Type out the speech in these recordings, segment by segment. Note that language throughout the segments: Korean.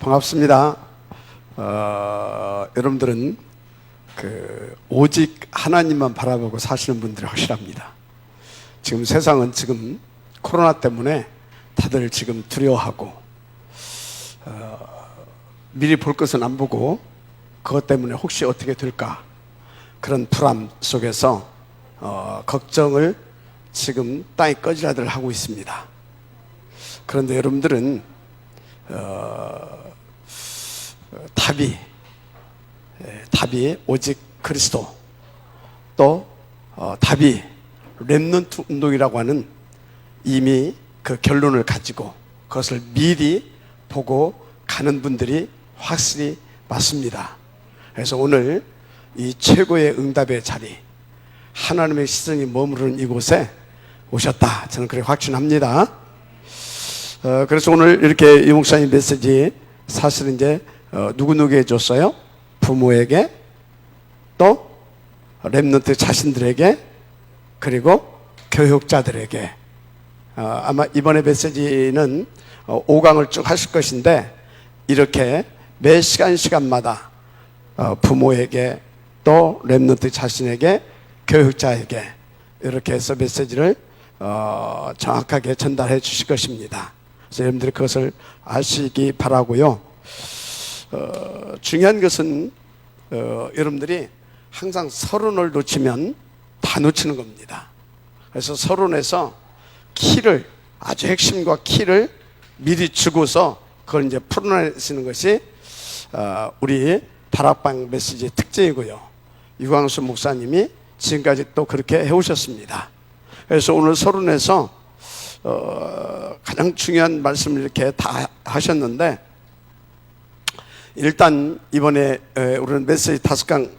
반갑습니다. 여러분들은 오직 하나님만 바라보고 사시는 분들이 확실합니다. 지금 세상은 지금 코로나 때문에 다들 지금 두려워하고 미리 볼 것은 안 보고 그것 때문에 혹시 어떻게 될까 그런 불안 속에서 걱정을 지금 땅이 꺼지라들 하고 있습니다. 그런데 여러분들은 답이 오직 그리스도, 또 답이 렘넌트 운동이라고 하는 이미 그 결론을 가지고 그것을 미리 보고 가는 분들이 확실히 맞습니다. 그래서 오늘 이 최고의 응답의 자리, 하나님의 시선이 머무르는 이곳에 오셨다, 저는 그렇게 확신합니다. 그래서 오늘 이렇게 이 목사님 메시지 사실은 이제 누구에게 줬어요? 부모에게, 또 렘넌트 자신들에게, 그리고 교육자들에게. 아마 이번에 메시지는 5강을 쭉 하실 것인데 이렇게 매 시간마다 부모에게, 또 렘넌트 자신에게, 교육자에게 이렇게 해서 메시지를 정확하게 전달해 주실 것입니다. 그래서 여러분들이 그것을 아시기 바라고요. 중요한 것은 여러분들이 항상 서론을 놓치면 다 놓치는 겁니다. 그래서 서론에서 키를, 아주 핵심과 키를 미리 주고서 그걸 이제 풀어내시는 것이 우리 다락방 메시지의 특징이고요. 유광수 목사님이 지금까지 또 그렇게 해오셨습니다. 그래서 오늘 서론에서 가장 중요한 말씀을 이렇게 다 하셨는데, 일단 이번에 우리는 메시지 5강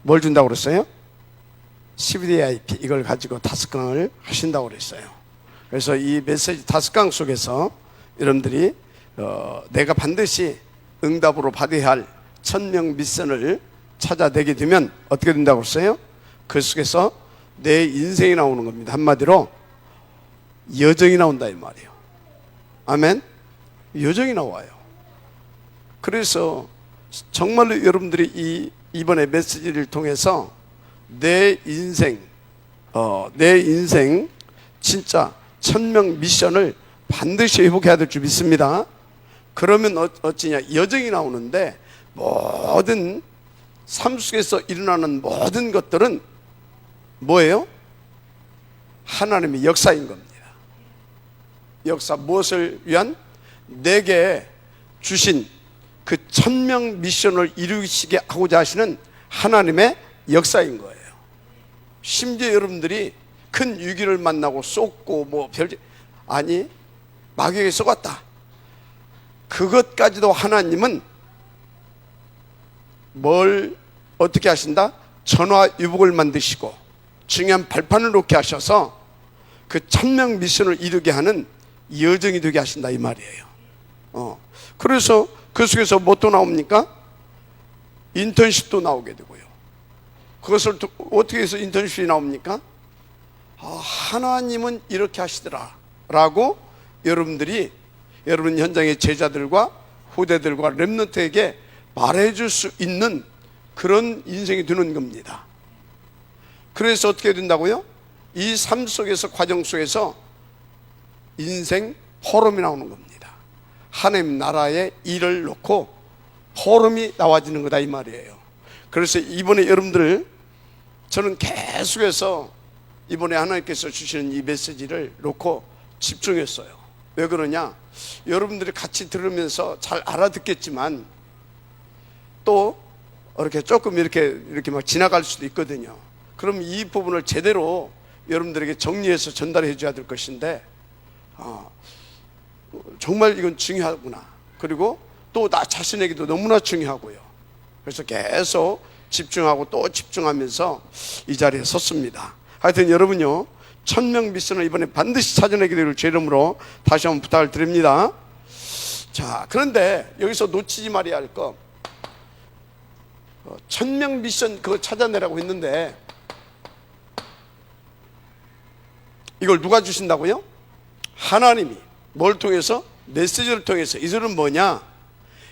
뭘 준다고 그랬어요? CVDIP 이걸 가지고 5강을 하신다고 그랬어요. 그래서 이 메시지 5강 속에서 여러분들이 내가 반드시 응답으로 받아야 할 1000명 미션을 찾아내게 되면 어떻게 된다고 그랬어요? 그 속에서 내 인생이 나오는 겁니다. 한마디로 여정이 나온다 이 말이에요. 아멘? 여정이 나와요. 그래서 정말로 여러분들이 이번에 메시지를 통해서 내 인생 진짜 1000명 미션을 반드시 회복해야 될 줄 믿습니다. 그러면 어찌냐, 여정이 나오는데 모든 삶 속에서 일어나는 모든 것들은 뭐예요? 하나님의 역사인 겁니다. 역사, 무엇을 위한? 내게 주신 그 1000명 미션을 이루시게 하고자 하시는 하나님의 역사인 거예요. 심지어 여러분들이 큰 위기를 만나고 쏟고 아니 마귀에게 쏘았다, 그것까지도 하나님은 뭘 어떻게 하신다? 전화위복을 만드시고 중요한 발판을 놓게 하셔서 그 1000명 미션을 이루게 하는 여정이 되게 하신다 이 말이에요. 그래서 그 속에서 뭐 또 나옵니까? 인턴십도 나오게 되고요. 그것을 어떻게 해서 인턴십이 나옵니까? 하나님은 이렇게 하시더라 라고 여러분들이 여러분 현장의 제자들과 후대들과 렘넌트에게 말해줄 수 있는 그런 인생이 되는 겁니다. 그래서 어떻게 된다고요? 이 삶 속에서, 과정 속에서 인생 포럼이 나오는 겁니다. 하나님 나라의 일을 놓고 포럼이 나와지는 거다 이 말이에요. 그래서 이번에 여러분들, 저는 계속해서 이번에 하나님께서 주시는 이 메시지를 놓고 집중했어요. 왜 그러냐? 여러분들이 같이 들으면서 잘 알아듣겠지만 또 이렇게 조금 이렇게 막 지나갈 수도 있거든요. 그럼 이 부분을 제대로 여러분들에게 정리해서 전달해 줘야 될 것인데 정말 이건 중요하구나. 그리고 또 나 자신에게도 너무나 중요하고요. 그래서 계속 집중하고 또 집중하면서 이 자리에 섰습니다. 하여튼 여러분요, 1000명 미션을 이번에 반드시 찾아내게 될 제 이름으로 다시 한번 부탁을 드립니다. 자, 그런데 여기서 놓치지 말아야 할 거, 1000명 미션 그거 찾아내라고 했는데 이걸 누가 주신다고요? 하나님이. 뭘 통해서? 메시지를 통해서. 이들은 뭐냐?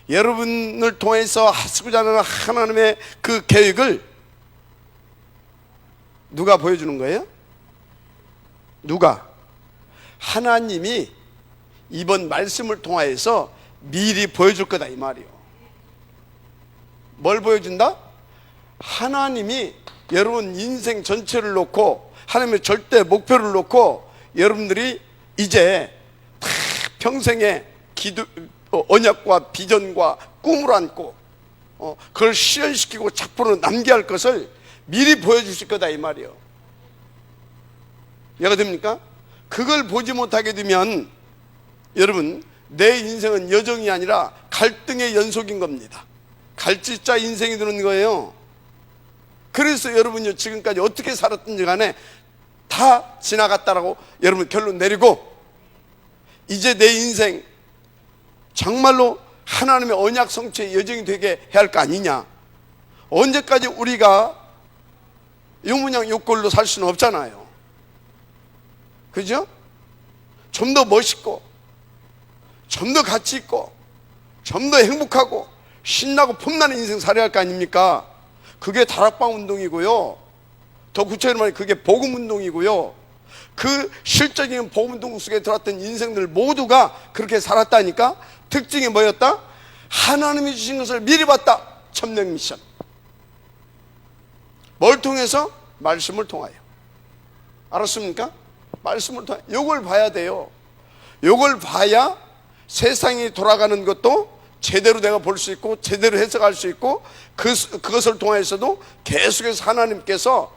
여러분을 통해서 하시고자 하는 하나님의 그 계획을 누가 보여주는 거예요? 누가? 하나님이 이번 말씀을 통하여서 미리 보여줄 거다 이 말이요. 뭘 보여준다? 하나님이 여러분 인생 전체를 놓고 하나님의 절대 목표를 놓고 여러분들이 이제 다 평생의 언약과 비전과 꿈을 안고 그걸 실현시키고 작품으로 남겨야 할 것을 미리 보여주실 거다 이 말이요. 이해가 됩니까? 그걸 보지 못하게 되면 여러분 내 인생은 여정이 아니라 갈등의 연속인 겁니다. 갈짓자 인생이 되는 거예요. 그래서 여러분이 지금까지 어떻게 살았든지 간에 다 지나갔다라고 여러분 결론 내리고 이제 내 인생 정말로 하나님의 언약 성취의 여정이 되게 해야 할 거 아니냐. 언제까지 우리가 유문양 욕골로 살 수는 없잖아요. 그죠? 좀 더 멋있고 좀 더 가치 있고 좀 더 행복하고 신나고 폼나는 인생 살아야 할 거 아닙니까? 그게 다락방 운동이고요, 더 구체적으로 말하면 그게 복음 운동이고요, 그 실적인 복음 운동 속에 들어왔던 인생들 모두가 그렇게 살았다니까. 특징이 뭐였다? 하나님이 주신 것을 미리 봤다. 천명 미션. 뭘 통해서? 말씀을 통하여. 알았습니까? 말씀을 통하여. 요걸 봐야 돼요. 요걸 봐야 세상이 돌아가는 것도 제대로 내가 볼 수 있고 제대로 해석할 수 있고 그것을 통해서도 계속해서 하나님께서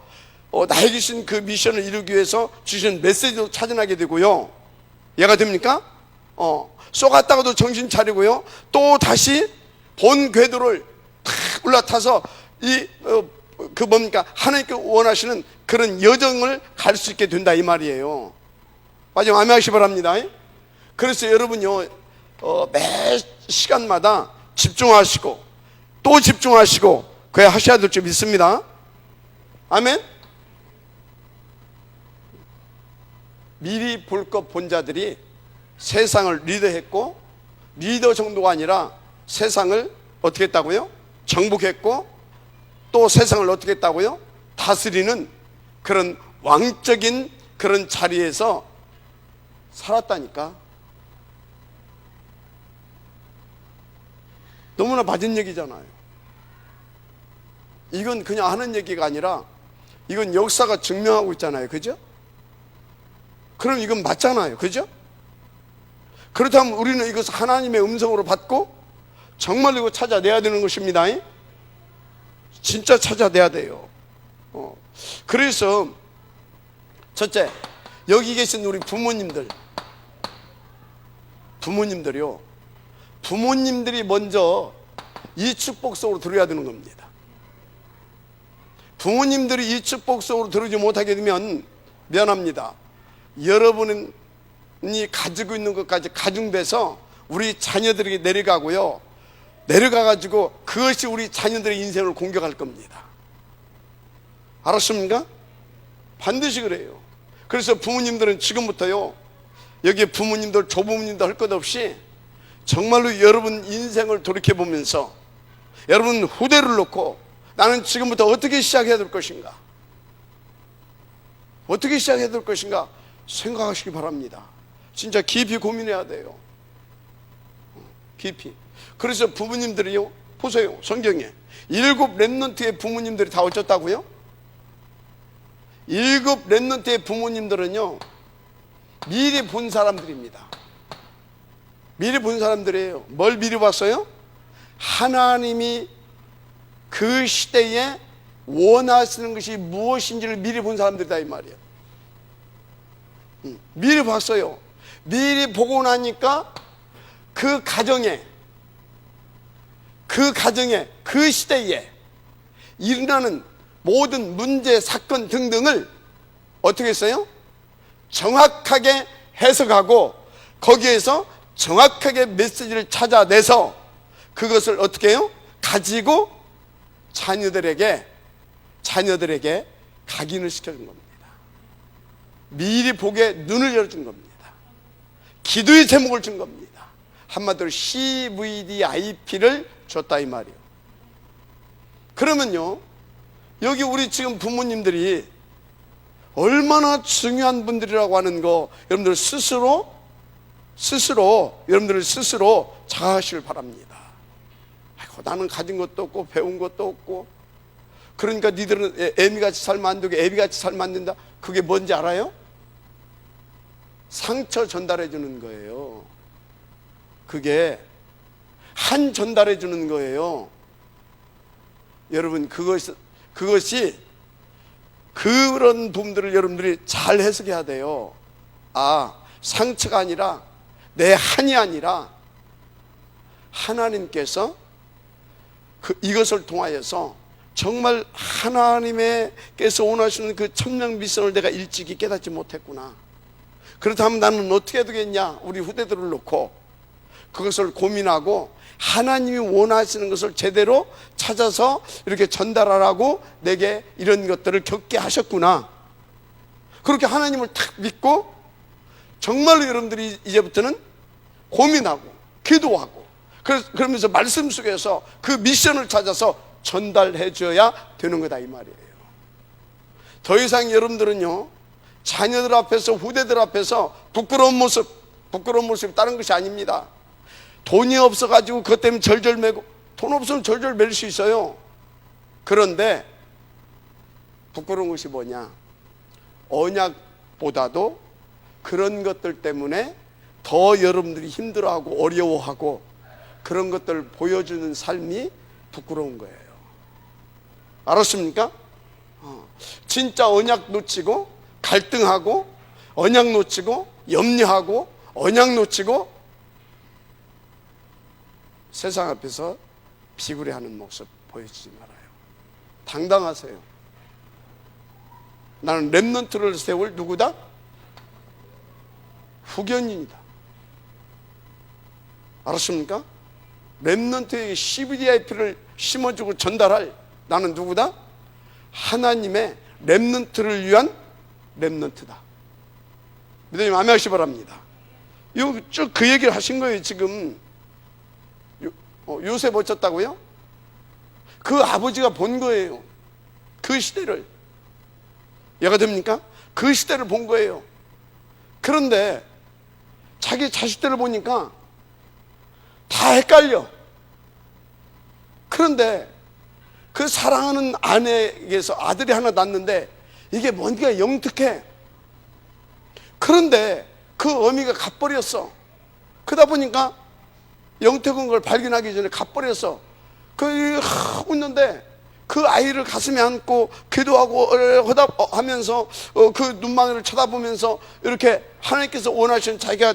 나에게 주신 그 미션을 이루기 위해서 주신 메시지도 찾아나게 되고요. 이해가 됩니까? 쏘갔다가도 정신 차리고요, 또 다시 본 궤도를 탁 올라타서 그 뭡니까? 하나님께 원하시는 그런 여정을 갈 수 있게 된다 이 말이에요. 마지막 아멘 하시기 바랍니다. 그래서 여러분요, 매 시간마다 집중하시고 또 집중하시고 그래야 하셔야 될 줄 믿습니다. 아멘. 미리 볼 것 본 자들이 세상을 리더했고, 리더 정도가 아니라 세상을 어떻게 했다고요? 정복했고, 또 세상을 어떻게 했다고요? 다스리는 그런 왕적인 그런 자리에서 살았다니까. 너무나 맞은 얘기잖아요. 이건 그냥 하는 얘기가 아니라 이건 역사가 증명하고 있잖아요. 그죠? 그럼 이건 맞잖아요. 그죠? 그렇다면 우리는 이것을 하나님의 음성으로 받고 정말 이거 찾아내야 되는 것입니다. 진짜 찾아내야 돼요. 그래서 첫째, 여기 계신 우리 부모님들이요, 부모님들이 먼저 이 축복 속으로 들어야 되는 겁니다. 부모님들이 이 축복 속으로 들어오지 못하게 되면 미안합니다. 여러분이 가지고 있는 것까지 가중돼서 우리 자녀들에게 내려가고요, 내려가가지고 그것이 우리 자녀들의 인생을 공격할 겁니다. 알았습니까? 반드시 그래요. 그래서 부모님들은 지금부터요, 여기에 부모님들, 조부모님들 할 것 없이 정말로 여러분 인생을 돌이켜보면서 여러분 후대를 놓고 나는 지금부터 어떻게 시작해야 될 것인가, 어떻게 시작해야 될 것인가 생각하시기 바랍니다. 진짜 깊이 고민해야 돼요. 깊이. 그래서 부모님들이요, 보세요. 성경에 7 렘넌트의 부모님들이 다 어쩌다고요? 7 렘넌트의 부모님들은요, 미리 본 사람들입니다. 미리 본 사람들이에요. 뭘 미리 봤어요? 하나님이 그 시대에 원하시는 것이 무엇인지를 미리 본 사람들이다 이 말이에요. 미리 봤어요. 미리 보고 나니까 그 가정에, 그 시대에 일어나는 모든 문제, 사건 등등을 어떻게 했어요? 정확하게 해석하고 거기에서 정확하게 메시지를 찾아내서 그것을 어떻게 해요? 가지고 자녀들에게 각인을 시켜준 겁니다. 미리 보게 눈을 열어준 겁니다. 기도의 제목을 준 겁니다. 한마디로 CVDIP를 줬다 이 말이에요. 그러면요, 여기 우리 지금 부모님들이 얼마나 중요한 분들이라고 하는 거 여러분들 스스로 여러분들 스스로 자하시길 바랍니다. 아이고, 나는 가진 것도 없고 배운 것도 없고, 그러니까 니들은 애미같이 살면 안 되고 애비같이 살면 안 된다. 그게 뭔지 알아요? 상처 전달해 주는 거예요. 그게 한 전달해 주는 거예요. 여러분, 그것이 그런 부분들을 여러분들이 잘 해석해야 돼요. 아, 상처가 아니라, 내 한이 아니라 하나님께서 이것을 통하여서 정말 하나님께서 원하시는 그 천명 미션을 내가 일찍이 깨닫지 못했구나. 그렇다면 나는 어떻게 해야 되겠냐? 우리 후대들을 놓고 그것을 고민하고 하나님이 원하시는 것을 제대로 찾아서 이렇게 전달하라고 내게 이런 것들을 겪게 하셨구나. 그렇게 하나님을 탁 믿고 정말로 여러분들이 이제부터는 고민하고 기도하고 그러면서 말씀 속에서 그 미션을 찾아서 전달해 줘야 되는 거다 이 말이에요. 더 이상 여러분들은요, 자녀들 앞에서 후대들 앞에서 부끄러운 모습 다른 것이 아닙니다. 돈이 없어가지고 그것 때문에 절절 매고, 돈 없으면 절절 맬 수 있어요. 그런데 부끄러운 것이 뭐냐? 언약보다도 그런 것들 때문에 더 여러분들이 힘들어하고 어려워하고 그런 것들을 보여주는 삶이 부끄러운 거예요. 알았습니까? 진짜 언약 놓치고 갈등하고 언약 놓치고 염려하고 언약 놓치고 세상 앞에서 비굴해하는 모습 보여주지 말아요. 당당하세요. 나는 렘넌트를 세울 누구다? 후견인이다. 알았습니까? 렘넌트에게 CVDIP를 심어주고 전달할 나는 누구다? 하나님의 렘넌트를 위한 렘넌트다. 믿으님 아멘 하시기 바랍니다. 쭉 그 얘기를 하신 거예요. 지금 요셉 어쩌다고요? 그 아버지가 본 거예요. 그 시대를. 이해가 됩니까? 그 시대를 본 거예요. 그런데 자기 자식들을 보니까 다 헷갈려. 그런데 그 사랑하는 아내에게서 아들이 하나 낳는데 이게 뭔가 영특해. 그런데 그 어미가 갚버렸어. 그러다 보니까 영특한 걸 발견하기 전에 갚버렸어. 웃는데 그 아이를 가슴에 안고 기도하고 하면서 그 눈망이를 쳐다보면서 이렇게 하나님께서 원하시는 자기가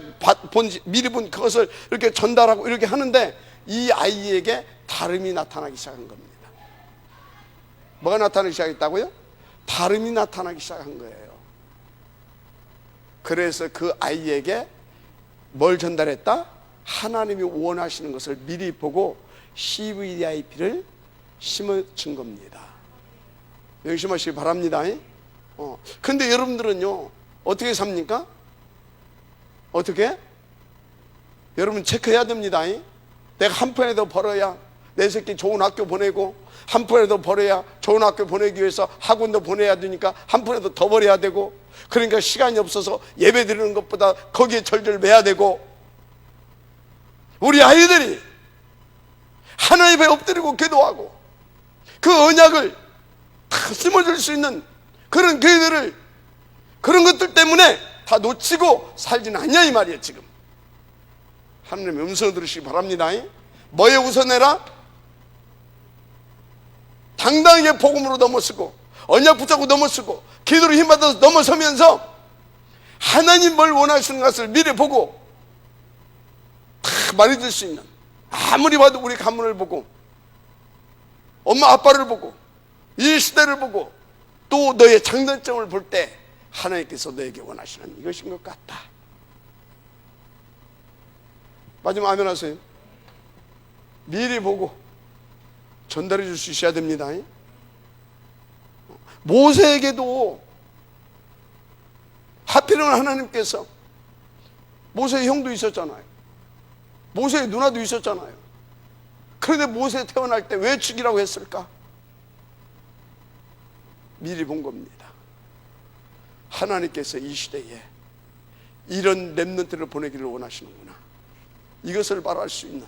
미리 본 그것을 이렇게 전달하고 이렇게 하는데 이 아이에게 다름이 나타나기 시작한 겁니다. 뭐가 나타나기 시작했다고요? 다름이 나타나기 시작한 거예요. 그래서 그 아이에게 뭘 전달했다? 하나님이 원하시는 것을 미리 보고 CVDIP를 심어준 겁니다. 명심하시기 바랍니다. 근데 여러분들은요, 어떻게 삽니까? 어떻게? 여러분 체크해야 됩니다. 내가 한 푼이라도 벌어야 내 새끼 좋은 학교 보내고, 한 푼이라도 벌어야 좋은 학교 보내기 위해서 학원도 보내야 되니까 한 푼이라도 더 벌어야 되고, 그러니까 시간이 없어서 예배 드리는 것보다 거기에 절절 매야 되고, 우리 아이들이 하나님 앞에 엎드리고 기도하고 그 언약을 다 심어줄 수 있는 그런 교회들을 그런 것들 때문에 다 놓치고 살지는 않냐 이 말이에요. 지금 하나님의 음성을 들으시기 바랍니다. 뭐에 우선해라? 당당하게 복음으로 넘어서고 언약 붙잡고 넘어서고 기도로 힘받아서 넘어서면서 하나님 뭘 원하시는 것을 미리 보고 다 말해줄 수 있는, 아무리 봐도 우리 가문을 보고 엄마 아빠를 보고 이 시대를 보고 또 너의 장단점을 볼 때 하나님께서 너에게 원하시는 이것인 것 같다. 마지막 아멘 하세요. 미리 보고 전달해 줄 수 있어야 됩니다. 모세에게도 하필이면 하나님께서, 모세의 형도 있었잖아요. 모세의 누나도 있었잖아요. 그런데 모세 태어날 때 왜 죽이라고 했을까? 미리 본 겁니다. 하나님께서 이 시대에 이런 렘넌트를 보내기를 원하시는구나. 이것을 말할 수 있는,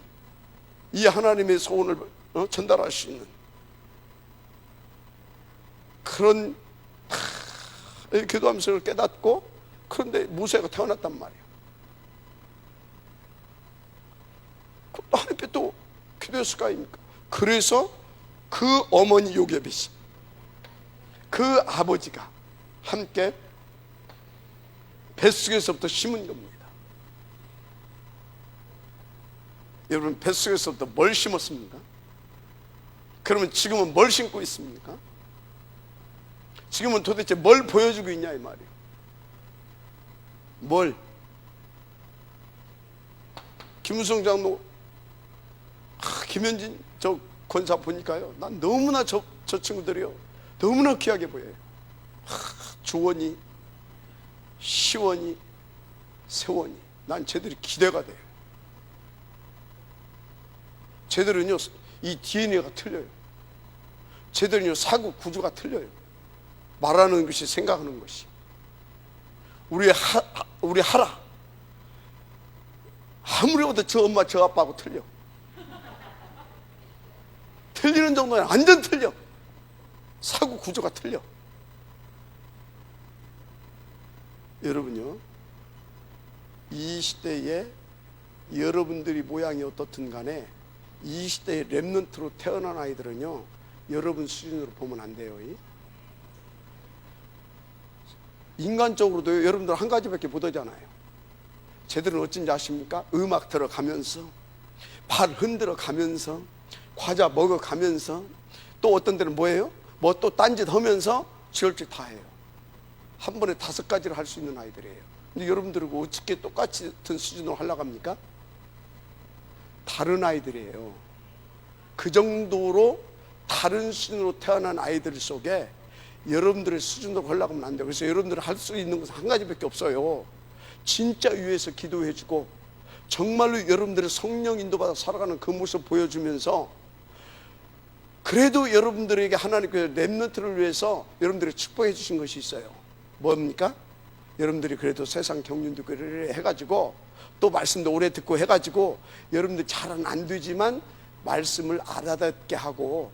이 하나님의 소원을 전달할 수 있는 그런 기도하면서 깨닫고, 그런데 모세가 태어났단 말이에요. 하나님께 또 기도했을 거 아닙니까? 그래서 그 어머니 요게벳이, 그 아버지가 함께 뱃속에서부터 심은 겁니다. 여러분, 뱃속에서부터 뭘 심었습니까? 그러면 지금은 뭘 심고 있습니까? 지금은 도대체 뭘 보여주고 있냐 이 말이에요. 뭘? 김우성 장로, 김현진 저 권사 보니까요, 난 너무나 저 친구들이요, 너무나 귀하게 보여요. 주원이, 시원이, 세원이, 난 쟤들이 기대가 돼요. 쟤들은요, 이 DNA가 틀려요. 쟤들은요, 사고 구조가 틀려요. 말하는 것이, 생각하는 것이. 우리 하라, 아무리 봐도 저 엄마 저 아빠하고 틀려. 틀리는 정도는 완전 틀려. 사고 구조가 틀려. 여러분요, 이 시대에 여러분들이 모양이 어떻든 간에 이 시대의 렘넌트로 태어난 아이들은요, 여러분 수준으로 보면 안 돼요. 인간적으로도 여러분들 한 가지밖에 못하잖아요. 쟤들은 어쩐지 아십니까? 음악 들어가면서, 발 흔들어 가면서, 과자 먹어가면서, 또 어떤 데는 뭐예요? 뭐 또 딴짓 하면서 지을짓 다 해요. 한 번에 5가지를 할 수 있는 아이들이에요. 근데 여러분들하고 어떻게 똑같은 수준으로 하려고 합니까? 다른 아이들이에요. 그 정도로 다른 수준으로 태어난 아이들 속에 여러분들의 수준으로 하려고 하면 안 돼요. 그래서 여러분들이 할 수 있는 것은 한 가지밖에 없어요. 진짜 위에서 기도해주고, 정말로 여러분들의 성령 인도받아 살아가는 그 모습 보여주면서, 그래도 여러분들에게 하나님께서 렘넌트를 위해서 여러분들이 축복해 주신 것이 있어요. 뭡니까? 여러분들이 그래도 세상 경륜듣기를 해가지고, 또 말씀도 오래 듣고 해가지고, 여러분들 잘은 안 되지만 말씀을 알아듣게 하고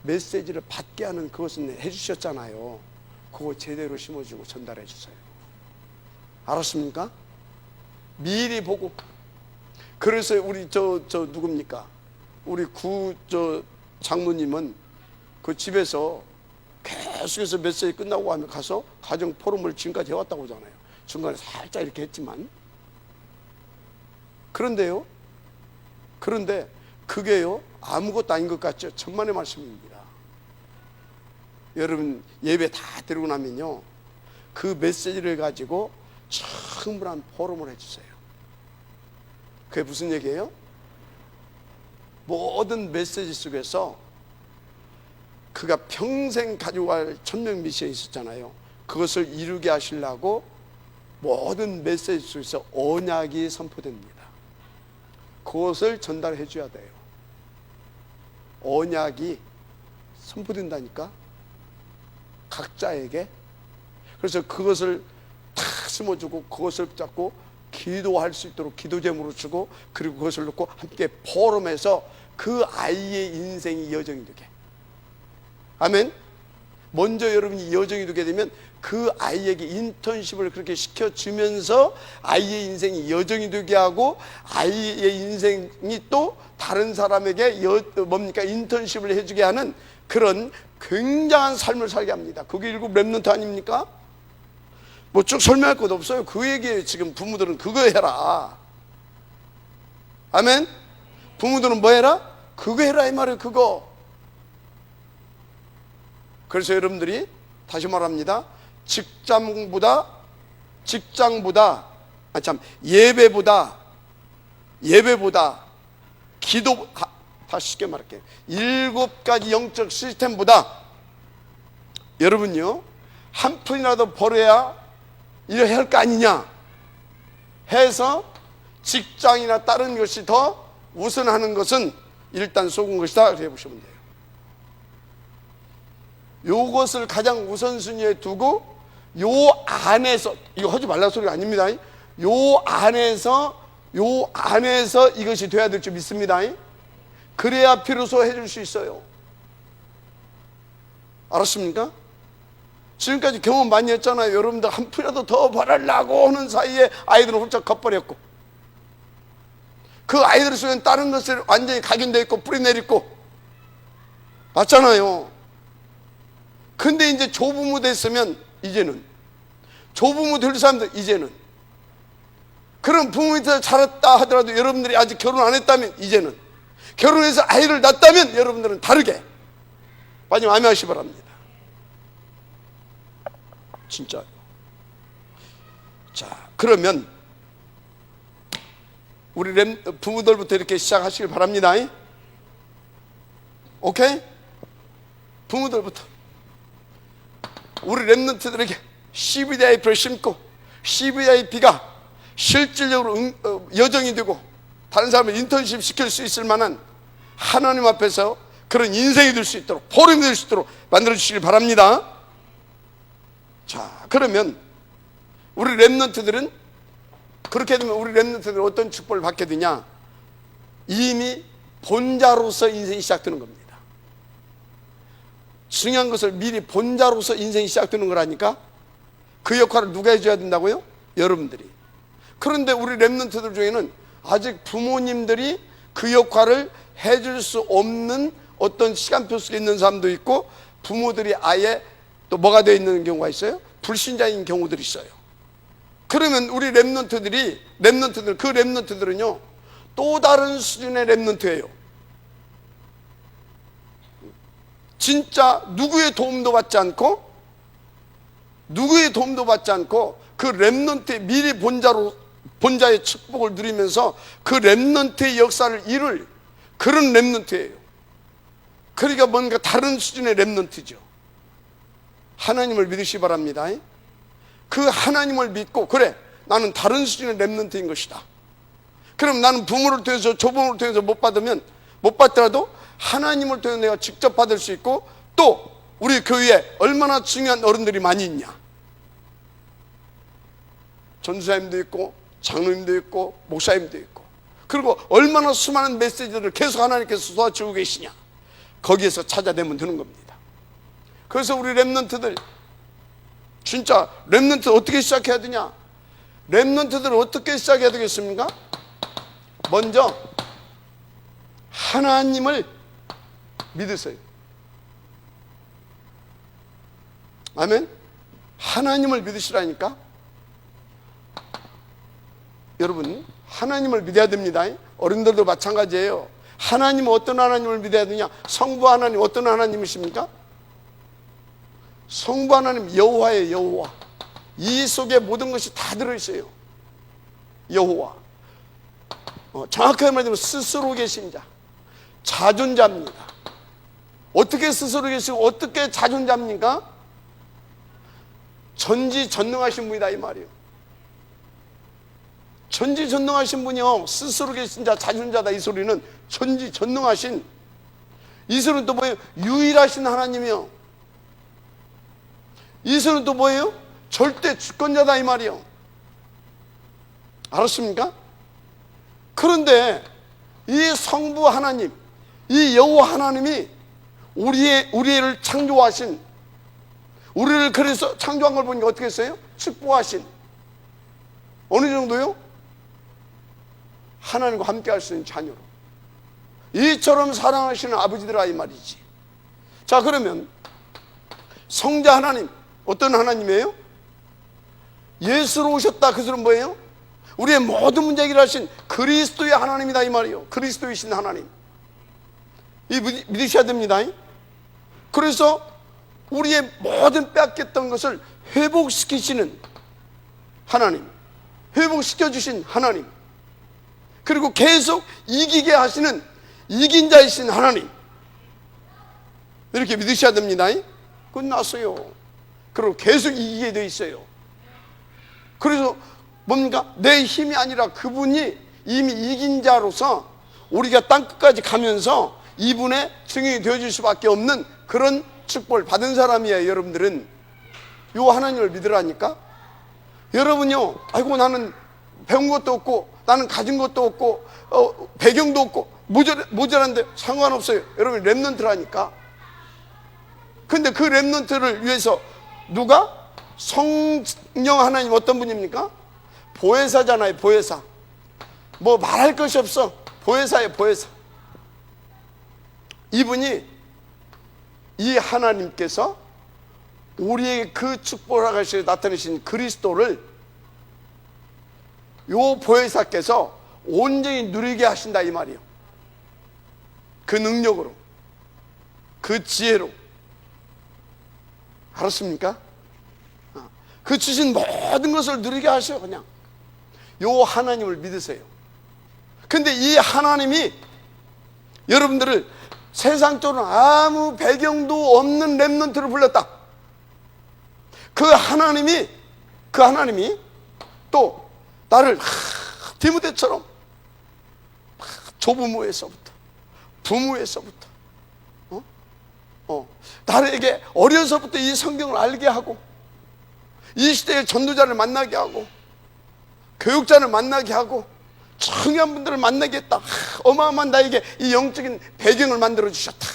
메시지를 받게 하는 그것은 해주셨잖아요. 그거 제대로 심어주고 전달해 주세요. 알았습니까? 미리 보고. 그래서 우리 저 누굽니까? 우리 장로님은 그 집에서 계속해서 메시지 끝나고 하면 가서 가정 포럼을 지금까지 해왔다고 하잖아요. 중간에 살짝 이렇게 했지만. 그런데 그게요, 아무것도 아닌 것 같죠? 천만의 말씀입니다. 여러분, 예배 다 드리고 나면요, 그 메시지를 가지고 충분한 포럼을 해주세요. 그게 무슨 얘기예요? 모든 메시지 속에서 그가 평생 가지고 갈 천명 미션이 있었잖아요. 그것을 이루게 하시려고 모든 메시지 속에서 언약이 선포됩니다. 그것을 전달해 줘야 돼요. 언약이 선포된다니까, 각자에게. 그래서 그것을 탁 심어주고, 그것을 잡고 기도할 수 있도록 기도 제목으로 주고, 그리고 그것을 놓고 함께 포럼해서 그 아이의 인생이 여정이 되게. 아멘. 먼저 여러분이 여정이 되게 되면 그 아이에게 인턴십을 그렇게 시켜주면서 아이의 인생이 여정이 되게 하고, 아이의 인생이 또 다른 사람에게 인턴십을 해주게 하는 그런 굉장한 삶을 살게 합니다. 그게 일곱 렘넌트 아닙니까? 뭐 쭉 설명할 것도 없어요. 그 얘기에 지금 부모들은 그거 해라. 아멘. 부모들은 뭐 해라? 그거 해라 이 말이에요. 그거. 그래서 여러분들이 다시 말합니다. 예배보다 기도, 다시 쉽게 말할게요. 7가지 영적 시스템보다 여러분요, 한 푼이라도 벌어야 이래 할 거 아니냐 해서 직장이나 다른 것이 더 우선하는 것은 일단 속은 것이다, 그렇게 보시면 돼요. 요것을 가장 우선순위에 두고 요 안에서, 이거 하지 말라 소리가 아닙니다. 요 안에서 이것이 돼야 될 줄 믿습니다. 그래야 비로소 해줄 수 있어요. 알았습니까? 지금까지 경험 많이 했잖아요. 여러분들 한 푼이라도 더 벌으려고 하는 사이에 아이들은 훌쩍 겉버렸고, 그 아이들 속엔 다른 것을 완전히 각인되어 있고 뿌리내리고 맞잖아요. 근데 이제 조부모 됐으면, 이제는 조부모 될 사람들, 이제는 그런 부모 밑에서 자랐다 하더라도 여러분들이 아직 결혼 안 했다면, 이제는 결혼해서 아이를 낳았다면 여러분들은 다르게 많이 마음하시 바랍니다. 진짜요. 자, 그러면 우리 부모들부터 이렇게 시작하시길 바랍니다. 오케이? 부모들부터 우리 랩런트들에게 CVIP를 심고 CVIP가 실질적으로 여정이 되고 다른 사람을 인턴십 시킬 수 있을 만한 하나님 앞에서 그런 인생이 될 수 있도록, 보름이 될 수 있도록 만들어 주시길 바랍니다. 자, 그러면 우리 랩런트들은 그렇게 되면 우리 랩런트들은 어떤 축복을 받게 되냐? 이미 본자로서 인생이 시작되는 겁니다. 중요한 것을 미리 본자로서 인생이 시작되는 거라니까. 그 역할을 누가 해줘야 된다고요? 여러분들이. 그런데 우리 랩런트들 중에는 아직 부모님들이 그 역할을 해줄 수 없는 어떤 시간표 속에 있는 사람도 있고, 부모들이 아예 또 뭐가 되어 있는 경우가 있어요? 불신자인 경우들이 있어요. 그러면 우리 랩런트들, 그 랩런트들은요 또 다른 수준의 랩런트예요. 진짜 누구의 도움도 받지 않고 그 랩런트의 미리 본자의 축복을 누리면서 그 랩런트의 역사를 이룰 그런 랩런트예요. 그러니까 뭔가 다른 수준의 랩런트죠. 하나님을 믿으시기 바랍니다. 그 하나님을 믿고, 그래, 나는 다른 수준의 랩런트인 것이다. 그럼 나는 부모를 통해서, 조부모를 통해서 못 받더라도 하나님을 통해서 내가 직접 받을 수 있고, 또 우리 교회에 얼마나 중요한 어른들이 많이 있냐. 전도사님도 있고 장로님도 있고 목사님도 있고, 그리고 얼마나 수많은 메시지들을 계속 하나님께서 쏟아주고 계시냐. 거기에서 찾아내면 되는 겁니다. 그래서 우리 랩런트들, 진짜 랩런트 어떻게 시작해야 되냐? 랩런트들은 어떻게 시작해야 되겠습니까? 먼저 하나님을 믿으세요. 아멘? 하나님을 믿으시라니까. 여러분, 하나님을 믿어야 됩니다. 어른들도 마찬가지예요. 하나님은 어떤 하나님을 믿어야 되냐? 성부 하나님 어떤 하나님이십니까? 성부 하나님 여호와예요. 여호와. 이 속에 모든 것이 다 들어있어요. 여호와. 정확하게 말하면 스스로 계신 자, 자존자입니다. 어떻게 스스로 계시고 어떻게 자존자입니까? 전지전능하신 분이다 이 말이에요. 전지전능하신 분이요, 스스로 계신 자, 자존자다. 이 소리는 전지전능하신, 이 소리는 또 뭐예요? 유일하신 하나님이요. 이 소리는 또 뭐예요? 절대 주권자다 이 말이요. 알았습니까? 그런데 이 성부 하나님, 이 여호와 하나님이 우리를 창조하신, 우리를 그래서 창조한 걸 보니까 어떻게 했어요? 축복하신. 어느 정도요? 하나님과 함께 할 수 있는 자녀로, 이처럼 사랑하시는 아버지들아 이 말이지. 자, 그러면 성자 하나님 어떤 하나님이에요? 예수로 오셨다. 그 소리는 뭐예요? 우리의 모든 문제 해결하신 그리스도의 하나님이다 이 말이에요. 그리스도이신 하나님, 이 믿으셔야 됩니다. 그래서 우리의 모든 빼앗겼던 것을 회복시키시는 하나님, 회복시켜주신 하나님, 그리고 계속 이기게 하시는 이긴 자이신 하나님, 이렇게 믿으셔야 됩니다. 끝났어요. 그리고 계속 이기게 돼 있어요. 그래서 뭔가 내 힘이 아니라 그분이 이미 이긴 자로서 우리가 땅끝까지 가면서 이분의 증인이 되어줄 수밖에 없는 그런 축복을 받은 사람이에요. 여러분들은 요 하나님을 믿으라니까. 여러분요, 아이고 나는 배운 것도 없고 나는 가진 것도 없고 배경도 없고 모자란데 상관없어요. 여러분 렘넌트라니까. 근데 그 렘넌트를 위해서 누가? 성령 하나님 어떤 분입니까? 보혜사잖아요. 보혜사. 뭐 말할 것이 없어. 보혜사예요. 보혜사. 이분이, 이 하나님께서 우리에게 그 축복을 하시고 나타내신 그리스도를 요 보혜사께서 온전히 누리게 하신다 이 말이에요. 그 능력으로, 그 지혜로. 알았습니까? 그 주신 모든 것을 누리게 하셔. 그냥 요 하나님을 믿으세요. 근데 이 하나님이 여러분들을 세상적으로 아무 배경도 없는 렘넌트를 불렀다. 그 하나님이 또 나를 디모데처럼 조부모에서부터, 부모에서부터 나에게 어려서부터 이 성경을 알게 하고, 이 시대의 전도자를 만나게 하고, 교육자를 만나게 하고, 중요한 분들을 만나게 했다. 어마어마한 나에게 이 영적인 배경을 만들어 주셨다.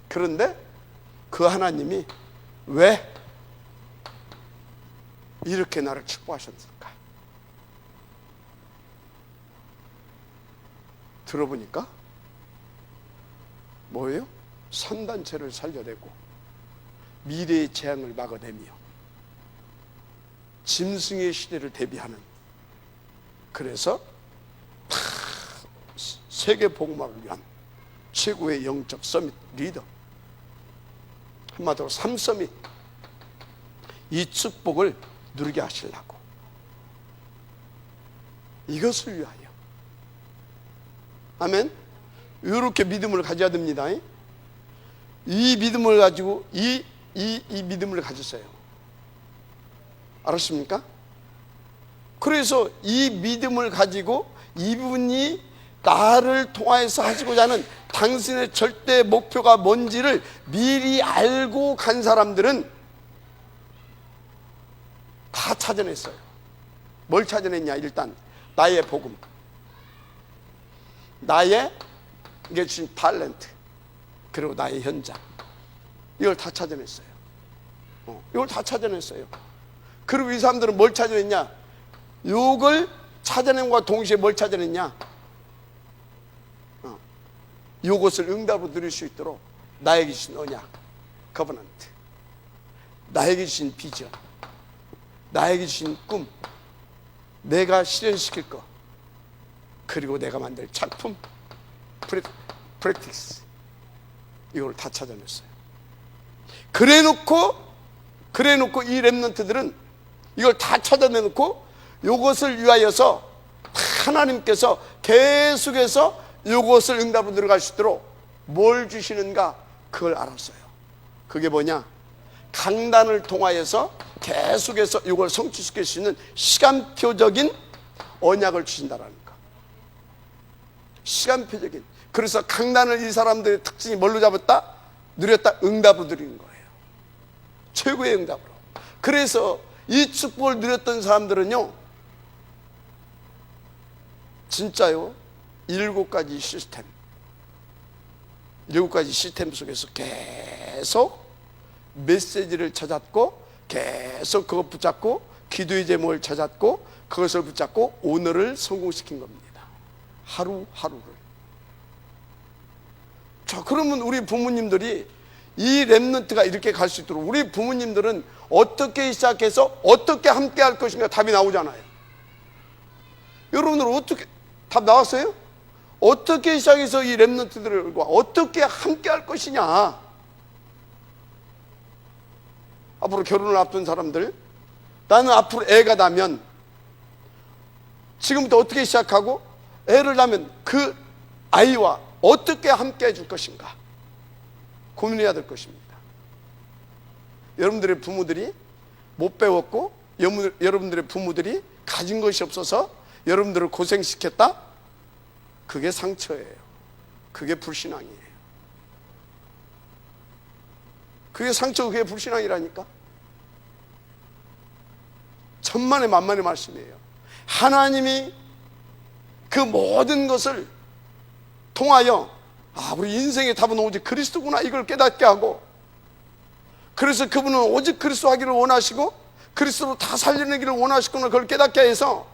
그런데 그 하나님이 왜 이렇게 나를 축복하셨을까? 들어보니까 뭐예요? 선단체를 살려내고 미래의 재앙을 막아내며 짐승의 시대를 대비하는, 그래서 세계 복음화를 위한 최고의 영적 서밋 리더, 한마디로 3서밋, 이 축복을 누리게 하시려고, 이것을 위하여. 아멘. 이렇게 믿음을 가져야 됩니다. 이 믿음을 가지고 이 믿음을 가졌어요. 알았습니까? 그래서 이 믿음을 가지고 이분이 나를 통하여서 하시고자 하는 당신의 절대 목표가 뭔지를 미리 알고 간 사람들은 다 찾아냈어요. 뭘 찾아냈냐? 일단 나의 복음, 나의 이게 주신 탤런트, 그리고 나의 현장, 이걸 다 찾아냈어요. 이걸 다 찾아냈어요. 그리고 이 사람들은 뭘 찾아냈냐? 이걸 찾아낸과 동시에 뭘 찾아냈냐? 이것을 응답으로 누릴 수 있도록 나에게 주신 언약, 커버넌트, 나에게 주신 비전, 나에게 주신 꿈, 내가 실현시킬 것, 그리고 내가 만들 작품, 프랙티스, 이걸 다 찾아냈어요. 그래놓고 이 렘넌트들은 이걸 다 찾아내놓고 이것을 위하여서 하나님께서 계속해서 이것을 응답으로 들어갈 수 있도록 뭘 주시는가, 그걸 알았어요. 그게 뭐냐? 강단을 통하여서 계속해서 이걸 성취시킬 수 있는 시간표적인 언약을 주신다라는 거. 시간표적인. 그래서 강단을 이 사람들의 특징이 뭘로 잡았다? 누렸다? 응답으로 누리는 거예요. 최고의 응답으로. 그래서 이 축복을 누렸던 사람들은요, 진짜요, 7가지 시스템 속에서 계속 메시지를 찾았고, 계속 그것 붙잡고, 기도의 제목을 찾았고, 그것을 붙잡고 오늘을 성공시킨 겁니다. 하루하루를. 자, 그러면 우리 부모님들이 이 렘넌트가 이렇게 갈 수 있도록 우리 부모님들은 어떻게 시작해서 어떻게 함께 할 것인가, 답이 나오잖아요. 여러분들 어떻게, 답 나왔어요? 어떻게 시작해서 이 렘넌트들과 어떻게 함께 할 것이냐. 앞으로 결혼을 앞둔 사람들, 나는 앞으로 애가 나면 지금부터 어떻게 시작하고, 애를 낳으면 그 아이와 어떻게 함께 해줄 것인가 고민해야 될 것입니다. 여러분들의 부모들이 못 배웠고 여러분들의 부모들이 가진 것이 없어서 여러분들을 고생시켰다? 그게 상처예요. 그게 불신앙이에요. 그게 상처, 그게 불신앙이라니까. 천만의 만만의 말씀이에요. 하나님이 그 모든 것을 통하여 우리 인생의 답은 오직 그리스도구나, 이걸 깨닫게 하고, 그래서 그분은 오직 그리스도 하기를 원하시고 그리스도로 다 살려내기를 원하시구나, 그걸 깨닫게 해서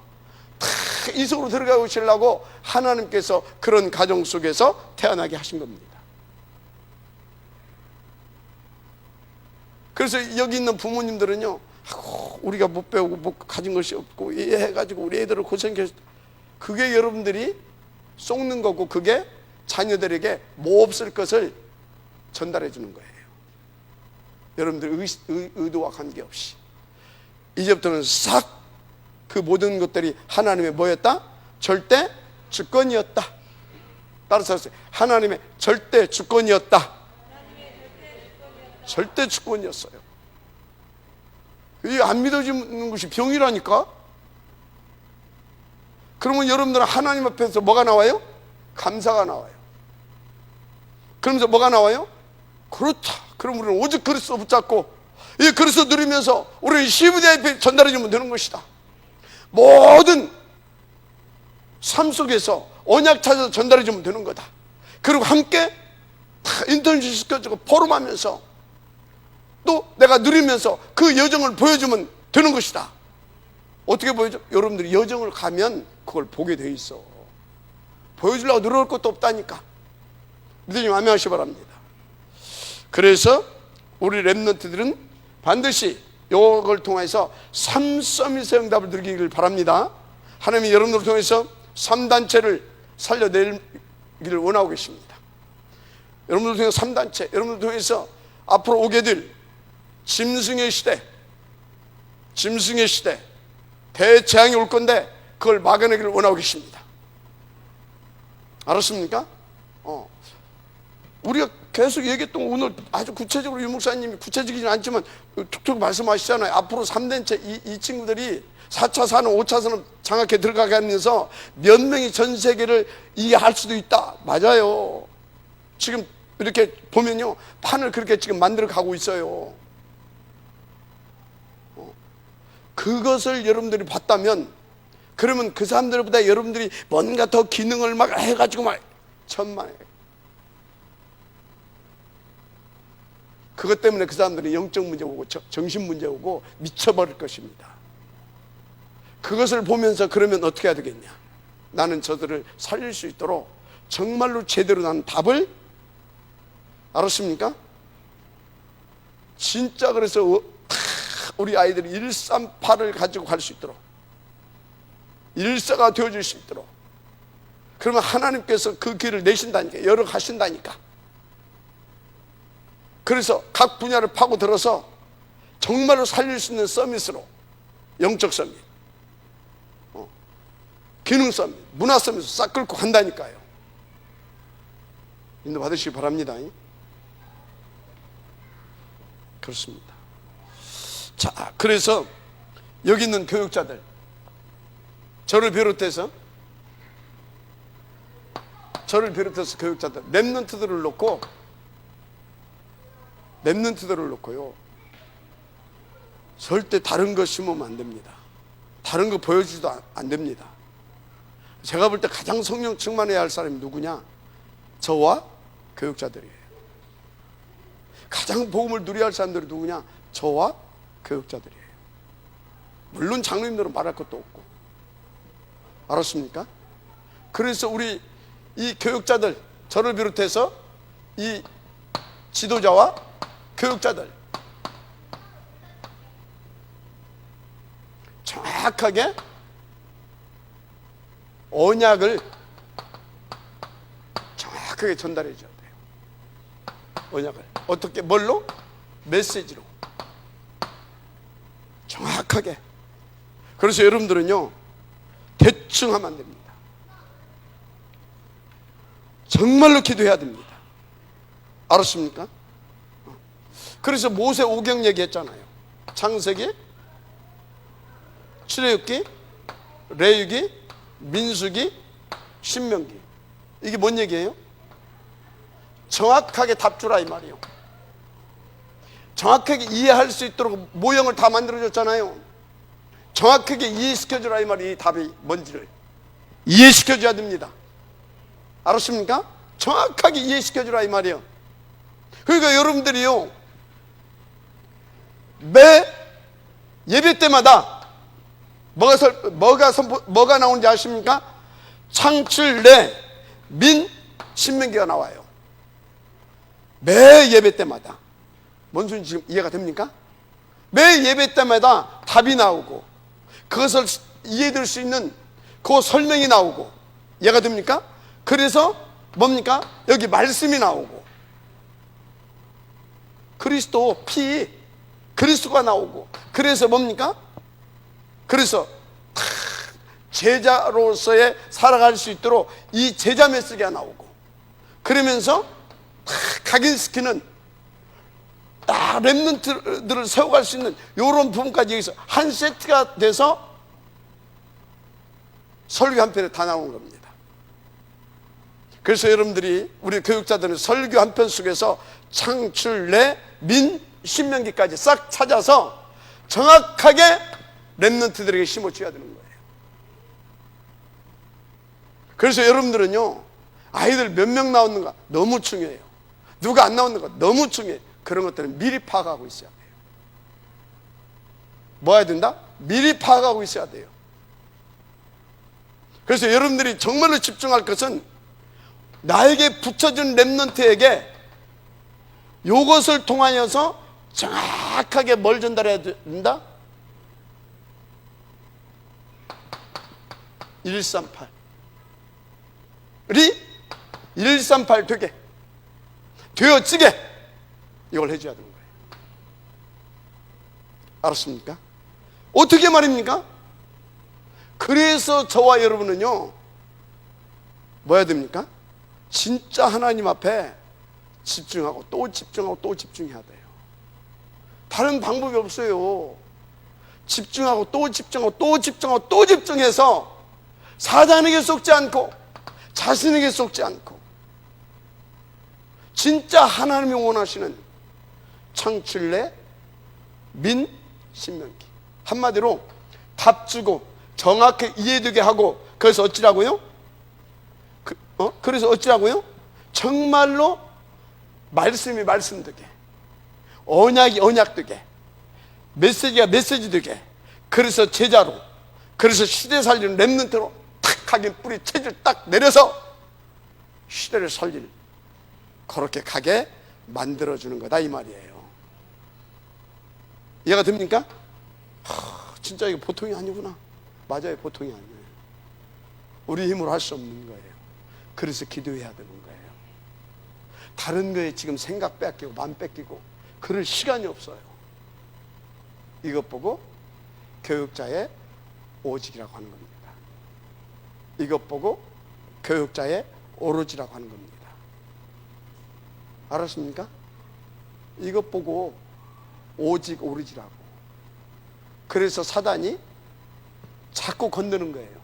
다 이 속으로 들어가시려고 하나님께서 그런 가정 속에서 태어나게 하신 겁니다. 그래서 여기 있는 부모님들은요, 우리가 못 배우고 못 가진 것이 없고 해가지고 우리 애들을 고생했, 그게 여러분들이 속는 거고, 그게 자녀들에게 뭐 없을 것을 전달해 주는 거예요. 여러분들 의도와 관계없이. 이제부터는 싹 그 모든 것들이 하나님의 뭐였다? 절대 주권이었다. 따라서 하세요. 하나님의 절대 주권이었다. 절대 주권이었어요. 이게 안 믿어지는 것이 병이라니까. 그러면 여러분들은 하나님 앞에서 뭐가 나와요? 감사가 나와요. 그러면서 뭐가 나와요? 그렇다. 그럼 우리는 오직 그리스도 붙잡고 이 그리스도 누리면서 우리는 CVDIP 전달해 주면 되는 것이다. 모든 삶 속에서 언약 찾아서 전달해 주면 되는 거다. 그리고 함께 다 인터넷 시켜주고 포럼하면서 또 내가 누리면서 그 여정을 보여주면 되는 것이다. 어떻게 보여줘? 여러분들이 여정을 가면 그걸 보게 돼 있어. 보여주려고 노력할 것도 없다니까. 믿으시면 아멘 하시기 바랍니다. 그래서 우리 렘넌트들은 반드시 이걸 통해서 3서밋의 응답을 누리기를 바랍니다. 하나님이 여러분들을 통해서 3단체를 살려내기를 원하고 계십니다. 여러분들을 통해서 3단체, 여러분들을 통해서 앞으로 오게 될 짐승의 시대, 대재앙이 올 건데 그걸 막아내기를 원하고 계십니다. 알았습니까? 우리가 계속 얘기했던, 오늘 아주 구체적으로 유 목사님이 구체적이진 않지만 툭툭 말씀하시잖아요. 앞으로 3단체 이 친구들이 4차 산업, 5차 산업 장악해 들어가면서 몇 명이 전 세계를 이해할 수도 있다. 맞아요. 지금 이렇게 보면요, 판을 그렇게 지금 만들어 가고 있어요. 그것을 여러분들이 봤다면, 그러면 그 사람들보다 여러분들이 뭔가 더 기능을 막 해가지고 막 천만에, 그것 때문에 그 사람들이 영적 문제 오고 정신 문제 오고 미쳐버릴 것입니다. 그것을 보면서 그러면 어떻게 해야 되겠냐? 나는 저들을 살릴 수 있도록 정말로 제대로 난 답을, 알았습니까? 진짜 그래서 우리 아이들이 138을 가지고 갈 수 있도록, 일사가 되어줄 수 있도록, 그러면 하나님께서 그 길을 내신다니까, 열어가신다니까. 그래서 각 분야를 파고들어서 정말로 살릴 수 있는 서밋으로, 영적 서밋, 기능 서밋, 문화 서밋으로 싹 끌고 간다니까요. 인도 받으시기 바랍니다. 그렇습니다. 자, 그래서 여기 있는 교육자들, 저를 비롯해서 교육자들, 렘넌트들을 놓고요, 절대 다른 거 심으면 안 됩니다. 다른 거 보여주지도 안 됩니다. 제가 볼 때 가장 성령 충만해야 할 사람이 누구냐? 저와 교육자들이에요. 가장 복음을 누려야 할 사람들이 누구냐? 저와 교육자들이에요. 물론 장로님들은 말할 것도 없고. 알았습니까? 그래서 우리 이 교육자들, 저를 비롯해서 이 지도자와 교육자들, 정확하게 언약을 정확하게 전달해 줘야 돼요. 언약을 어떻게, 뭘로? 메시지로 정확하게. 그래서 여러분들은요, 대충 하면 안 됩니다. 정말로 기도해야 됩니다. 알았습니까? 그래서 모세 오경 얘기했잖아요. 창세기, 출애굽기, 레위기, 민수기, 신명기. 이게 뭔 얘기예요? 정확하게 답 주라 이 말이에요. 정확하게 이해할 수 있도록 모형을 다 만들어줬잖아요. 정확하게 이해시켜주라 이 말이, 이 답이 뭔지를 이해시켜줘야 됩니다. 알았습니까? 정확하게 이해시켜주라 이 말이에요. 그러니까 여러분들이요, 매 예배 때마다 뭐가 나오는지 아십니까? 창출, 내, 민, 신명기가 나와요. 매 예배 때마다. 뭔 소리인지 지금 이해가 됩니까? 매 예배 때마다 답이 나오고, 그것을 이해될 수 있는 그 설명이 나오고, 이해가 됩니까? 그래서 뭡니까? 여기 말씀이 나오고, 그리스도 피, 그리스도가 나오고, 그래서 뭡니까? 그래서 제자로서의 살아갈 수 있도록 이 제자 메시지가 나오고, 그러면서 각인시키는 렘넌트들을 세워갈 수 있는 이런 부분까지 여기서 한 세트가 돼서 설교 한 편에 다 나오는 겁니다. 그래서 여러분들이, 우리 교육자들은 설교 한 편 속에서 창출, 내, 민, 신명기까지 싹 찾아서 정확하게 렘넌트들에게 심어줘야 되는 거예요. 그래서 여러분들은요, 아이들 몇 명 나오는가 너무 중요해요. 누가 안 나오는가 너무 중요해요. 그런 것들은 미리 파악하고 있어야 돼요. 뭐 해야 된다? 미리 파악하고 있어야 돼요. 그래서 여러분들이 정말로 집중할 것은 나에게 붙여준 렘넌트에게 이것을 통하여서 정확하게 뭘 전달해야 된다? 138. 우리 138 되게, 되어지게 이걸 해줘야 되는 거예요. 알았습니까? 어떻게 말입니까? 그래서 저와 여러분은요, 뭐 해야 됩니까? 진짜 하나님 앞에 집중하고 또 집중하고 또 집중해야 돼요. 다른 방법이 없어요. 집중하고 또 집중하고 또 집중하고 또 집중해서 사단에게 속지 않고 자신에게 속지 않고 진짜 하나님이 원하시는 창출, 내, 민, 신명기. 한마디로 답 주고 정확히 이해되게 하고, 그래서 어찌라고요? 그래서 어찌라고요? 정말로 말씀이 말씀되게, 언약이 언약되게, 메시지가 메시지되게, 그래서 제자로, 그래서 시대 살리는 렘넌트로 탁 하긴 뿌리 체질 딱 내려서 시대를 살릴, 그렇게 가게 만들어주는 거다 이 말이에요. 이해가 됩니까? 진짜 이거 보통이 아니구나. 맞아요, 보통이 아니에요. 우리 힘으로 할 수 없는 거예요. 그래서 기도해야 되는 거예요. 다른 거에 지금 생각 뺏기고 마음 뺏기고 그럴 시간이 없어요. 이것 보고 교육자의 오직이라고 하는 겁니다. 이것 보고 교육자의 오로지라고 하는 겁니다. 알았습니까? 이것 보고 오직 오로지라고. 그래서 사단이 자꾸 건드는 거예요.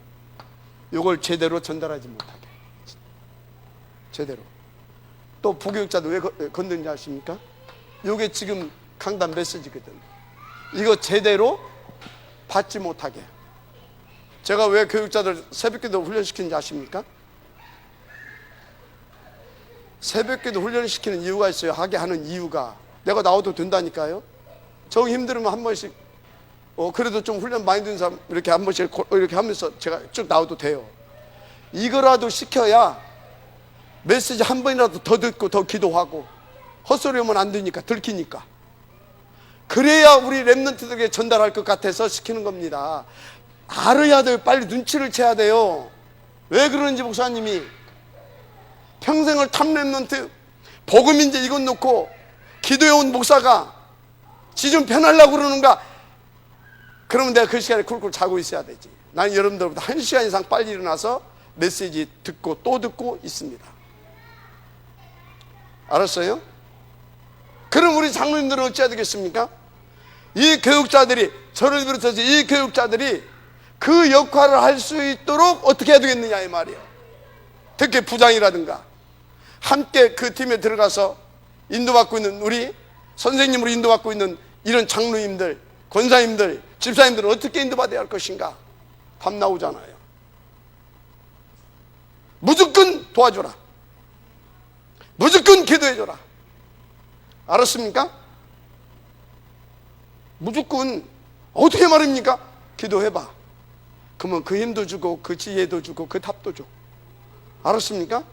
이걸 제대로 전달하지 못하게. 제대로. 또 부교육자도 왜 건드는지 아십니까? 이게 지금 강단 메시지거든. 이거 제대로 받지 못하게. 제가 왜 교육자들 새벽기도 훈련시키는지 아십니까? 새벽기도 훈련시키는 이유가 있어요. 하게 하는 이유가. 내가 나와도 된다니까요. 정 힘들으면 한 번씩 그래도 좀 훈련 많이 든 사람 이렇게 한 번씩 이렇게 하면서 제가 쭉 나와도 돼요. 이거라도 시켜야 메시지 한 번이라도 더 듣고 더 기도하고, 헛소리 하면 안 되니까, 들키니까. 그래야 우리 렘넌트들에게 전달할 것 같아서 시키는 겁니다. 알아야 돼요. 빨리 눈치를 채야 돼요. 왜 그러는지 목사님이 평생을 탑 렘넌트 복음인지 이것 놓고 기도해온 목사가 지 좀 편하려고 그러는가? 그러면 내가 그 시간에 쿨쿨 자고 있어야 되지. 나는 여러분들보다 1시간 이상 빨리 일어나서 메시지 듣고 또 듣고 있습니다. 알았어요? 그럼 우리 장로님들은 어찌해야 되겠습니까? 이 교육자들이, 저를 비롯해서 이 교육자들이 그 역할을 할 수 있도록 어떻게 해야 되겠느냐 이 말이에요. 특히 부장이라든가 함께 그 팀에 들어가서 인도받고 있는 우리 선생님으로 인도받고 있는 이런 장로님들, 권사님들, 집사님들은 어떻게 인도받아야 할 것인가? 답 나오잖아요. 무조건 도와줘라. 무조건 기도해줘라. 알았습니까? 무조건. 어떻게 말입니까? 기도해봐. 그러면 그 힘도 주고 그 지혜도 주고 그 답도 줘. 알았습니까?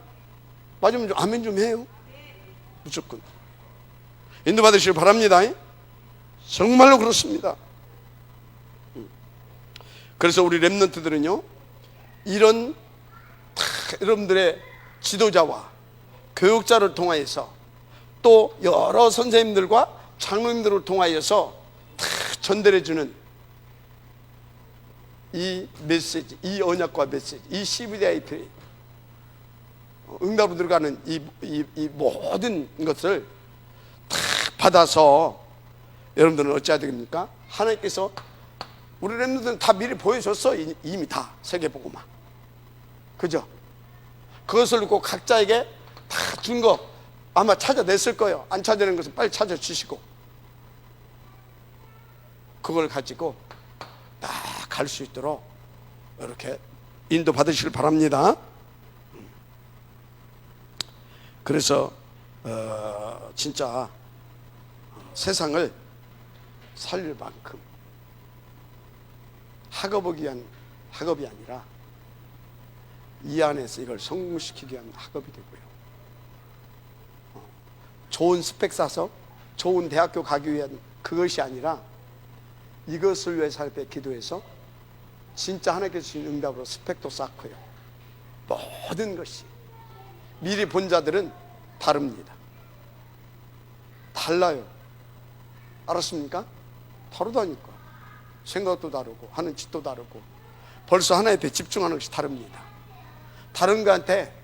맞으면 좀 아멘 좀 해요. 무조건 인도받으시길 바랍니다. 정말로 그렇습니다. 그래서 우리 렘넌트들은요, 이런 여러분들의 지도자와 교육자를 통하여서 또 여러 선생님들과 장로님들을 통하여서 전달해주는 이 메시지, 이 언약과 메시지, 이 CVDIP 응답으로 들어가는 이 모든 것을 다 받아서 여러분들은 어찌해야 됩니까? 하나님께서 우리 렘넌트들은 다 미리 보여줬어. 이미 다 세계보고만. 그죠? 그것을 놓고 각자에게 다 준 거 아마 찾아냈을 거예요. 안 찾아낸 것은 빨리 찾아주시고 그걸 가지고 딱 갈 수 있도록 이렇게 인도 받으시길 바랍니다. 그래서 진짜 세상을 살릴 만큼 학업하기 위한 학업이 아니라 이 안에서 이걸 성공시키기 위한 학업이 되고요. 좋은 스펙 쌓아서 좋은 대학교 가기 위한 그것이 아니라 이것을 위해서 할 때 기도해서 진짜 하나님께서 주신 응답으로 스펙도 쌓고요. 모든 것이 미리 본 자들은 다릅니다. 달라요. 알았습니까? 다르다니까. 생각도 다르고 하는 짓도 다르고 벌써 하나에 대해 집중하는 것이 다릅니다. 다른 거한테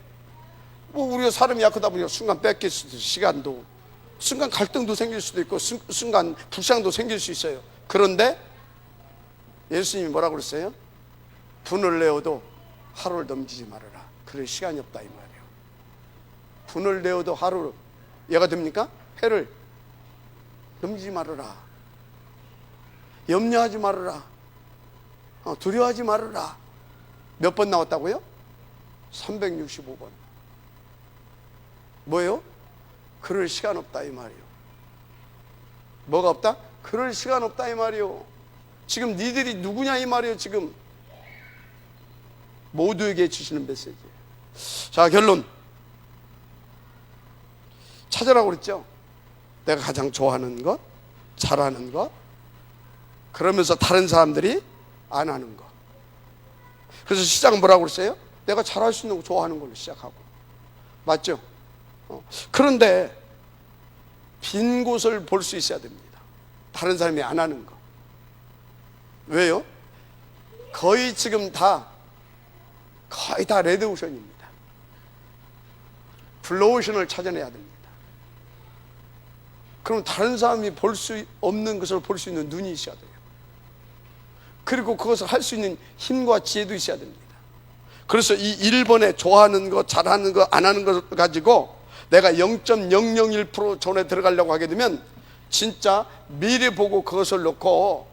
뭐 우리가 사람이 약하다 보니까 순간 뺏길 수도 있고 시간도 순간 갈등도 생길 수도 있고 순간 불상도 생길 수 있어요. 그런데 예수님이 뭐라고 그랬어요? 분을 내어도 하루를 넘기지 말아라. 그럴 시간이 없다 이 말이에요. 분을 내어도 하루 얘가 됩니까? 해를 넘기지 말아라. 염려하지 말아라. 두려워하지 말아라. 몇 번 나왔다고요? 365번. 뭐예요? 그럴 시간 없다 이 말이에요. 뭐가 없다? 그럴 시간 없다 이 말이에요. 지금 니들이 누구냐 이 말이에요. 지금 모두에게 주시는 메시지예요. 자, 결론 찾으라고 그랬죠. 내가 가장 좋아하는 것, 잘하는 것, 그러면서 다른 사람들이 안 하는 것. 그래서 시작은 뭐라고 그랬어요? 내가 잘할 수 있는 거 좋아하는 걸로 시작하고. 맞죠? 그런데 빈 곳을 볼 수 있어야 됩니다. 다른 사람이 안 하는 거. 왜요? 거의 다 레드오션입니다. 블루오션을 찾아내야 됩니다. 그럼 다른 사람이 볼 수 없는 것을 볼 수 있는 눈이 있어야 돼요. 그리고 그것을 할 수 있는 힘과 지혜도 있어야 됩니다. 그래서 이 1번에 좋아하는 것, 잘하는 것, 안 하는 것을 가지고 내가 0.001% 존에 들어가려고 하게 되면 진짜 미리 보고 그것을 놓고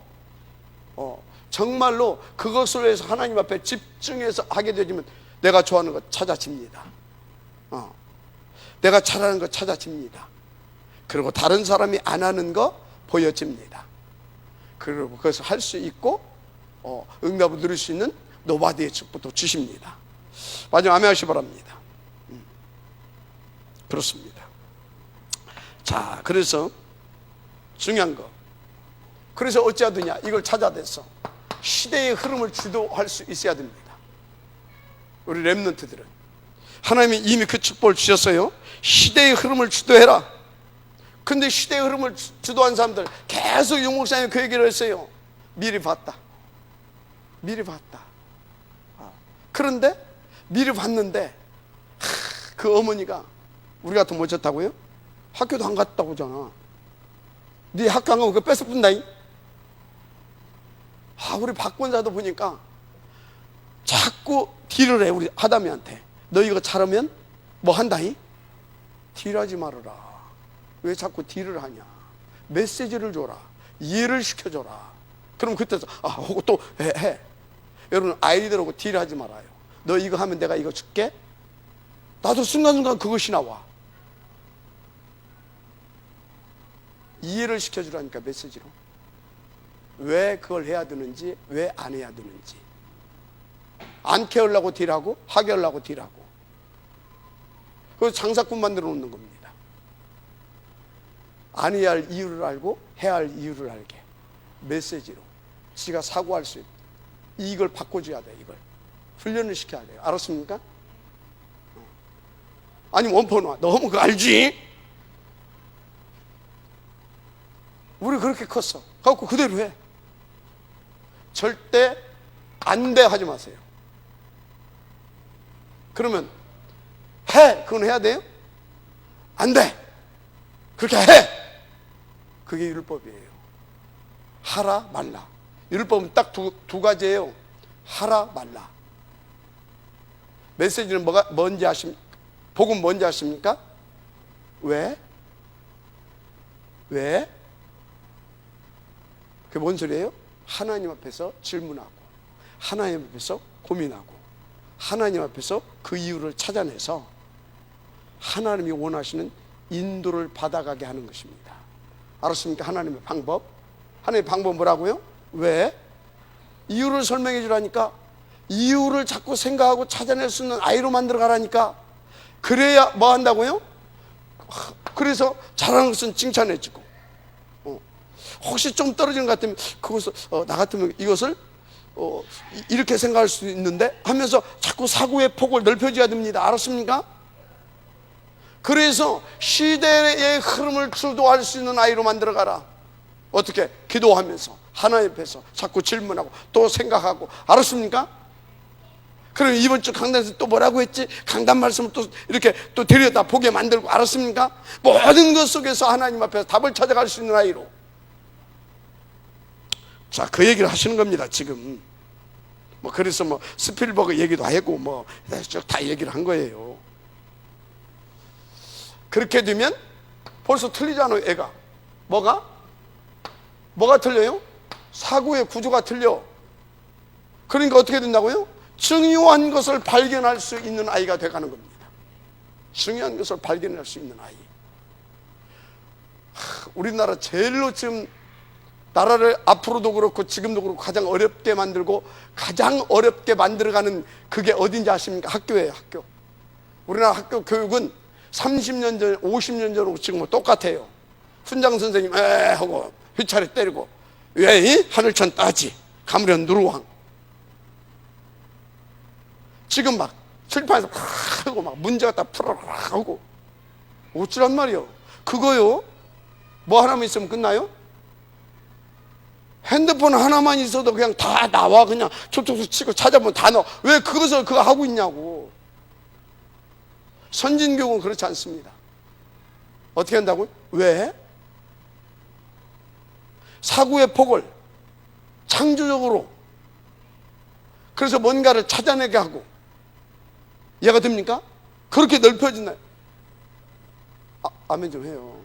정말로 그것을 위해서 하나님 앞에 집중해서 하게 되면 내가 좋아하는 것 찾아집니다. 내가 잘하는 것 찾아집니다. 그리고 다른 사람이 안 하는 거 보여집니다. 그리고 그것을 할 수 있고 응답을 누릴 수 있는 노바디의 축복도 주십니다. 마지막 아멘 하시기 바랍니다. 그렇습니다. 자, 그래서 중요한 거, 그래서 어찌하느냐 이걸 찾아내서 시대의 흐름을 주도할 수 있어야 됩니다. 우리 렘넌트들은 하나님이 이미 그 축복을 주셨어요. 시대의 흐름을 주도해라. 근데 시대의 흐름을 주도한 사람들 계속 유 목사님이 그 얘기를 했어요. 미리 봤다. 그런데 미리 봤는데 그 어머니가 우리 같은 못 쳤다고요? 학교도 안 갔다고 하잖아. 네 학교 안 가면 그거 뺏어 뿐다잉. 우리 박권사도 보니까 자꾸 딜을 해. 우리 아담이한테 너 이거 잘하면 뭐 한다잉? 딜하지 말아라. 왜 자꾸 딜을 하냐? 메시지를 줘라. 이해를 시켜줘라. 그럼 그때서 하고 또 해. 여러분, 아이들하고 딜하지 말아요. 너 이거 하면 내가 이거 줄게. 나도 순간순간 그것이 나와. 이해를 시켜주라니까, 메시지로. 왜 그걸 해야 되는지, 왜 안 해야 되는지. 안 캐으려고 딜하고, 하게 하려고 딜하고. 그래서 장사꾼 만들어 놓는 겁니다. 안 해야 할 이유를 알고, 해야 할 이유를 알게. 메시지로. 지가 사고할 수 있다. 이걸 바꿔줘야 돼, 이걸. 훈련을 시켜야 돼요. 알았습니까? 아니, 원포 놔. 너무 그거 알지? 우리 그렇게 컸어. 갖고 그대로 해. 절대 안 돼 하지 마세요. 그러면 해. 그건 해야 돼요? 안 돼. 그렇게 해. 그게 율법이에요. 하라 말라. 율법은 딱 두 가지예요. 하라 말라. 메시지는 뭔지 아십니까? 복음 뭔지 아십니까? 왜? 왜? 그게 뭔 소리예요? 하나님 앞에서 질문하고, 하나님 앞에서 고민하고, 하나님 앞에서 그 이유를 찾아내서 하나님이 원하시는 인도를 받아가게 하는 것입니다. 알았습니까? 하나님의 방법. 하나님의 방법 뭐라고요? 왜? 이유를 설명해 주라니까. 이유를 자꾸 생각하고 찾아낼 수 있는 아이로 만들어 가라니까. 그래야 뭐 한다고요? 그래서 잘하는 것은 칭찬해 주고, 혹시 좀 떨어지는 것 같으면 그것을 나 같으면 이것을 이렇게 생각할 수 있는데 하면서 자꾸 사고의 폭을 넓혀줘야 됩니다. 알았습니까? 그래서 시대의 흐름을 주도할 수 있는 아이로 만들어 가라. 어떻게? 기도하면서 하나님 앞에서 자꾸 질문하고 또 생각하고. 알았습니까? 그럼 이번 주 강단에서 또 뭐라고 했지? 강단 말씀을 또 이렇게 또 들여다 보게 만들고. 알았습니까? 모든 것 속에서 하나님 앞에서 답을 찾아갈 수 있는 아이로. 자, 그 얘기를 하시는 겁니다, 지금. 그래서 스필버그 얘기도 하고 다 얘기를 한 거예요. 그렇게 되면 벌써 틀리잖아요, 애가. 뭐가 틀려요? 사고의 구조가 틀려. 그러니까 어떻게 된다고요? 중요한 것을 발견할 수 있는 아이가 돼가는 겁니다. 중요한 것을 발견할 수 있는 아이. 우리나라 제일로 지금 나라를 앞으로도 그렇고 지금도 그렇고 가장 어렵게 만들고 가장 어렵게 만들어가는 그게 어딘지 아십니까? 학교예요, 학교. 우리나라 학교 교육은 30년 전, 50년 전하고 지금 똑같아요. 훈장 선생님 하고 휘차례 때리고, 왜 하늘천 따지 가무련 누르왕. 지금 칠판에서 하고 문제 갖다 풀어라 하고 어찌란 말이요? 그거요? 뭐 하나만 있으면 끝나요? 핸드폰 하나만 있어도 그냥 다 나와. 그냥 촉촉촉 치고 찾아보면 다 나와. 왜 그것을 그거 하고 있냐고. 선진교육은 그렇지 않습니다. 어떻게 한다고요? 왜? 사고의 폭을 창조적으로, 그래서 뭔가를 찾아내게 하고. 이해가 됩니까? 그렇게 넓혀진다. 아멘 좀 해요.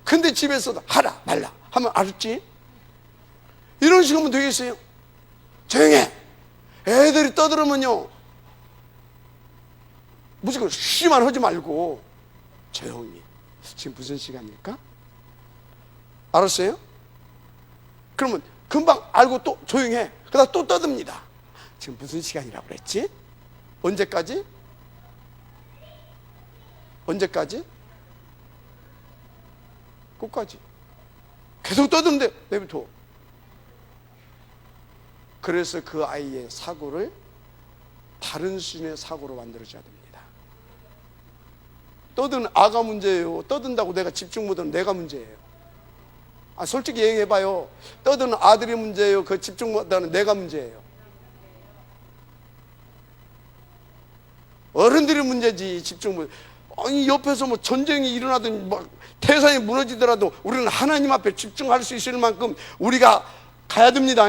근데 집에서도 하라 말라 하면 알았지? 이런 식으로 하면 되겠어요? 조용해. 애들이 떠들으면요, 무조건 쉬만 하지 말고 조용히. 지금 무슨 시간일까? 알았어요? 그러면 금방 알고 또 조용해. 그러다 또 떠듭니다. 지금 무슨 시간이라고 그랬지? 언제까지? 언제까지? 끝까지. 계속 떠드는데 내부터. 그래서 그 아이의 사고를 다른 수준의 사고로 만들어줘야 됩니다. 떠드는 아가 문제예요. 떠든다고 내가 집중 못하면 내가 문제예요. 솔직히 얘기해봐요. 떠드는 아들이 문제예요. 그 집중 못하는 내가 문제예요. 어른들이 문제지. 집중 못. 아니 옆에서 뭐 전쟁이 일어나든 막 태산이 무너지더라도 우리는 하나님 앞에 집중할 수 있을 만큼 우리가 가야 됩니다.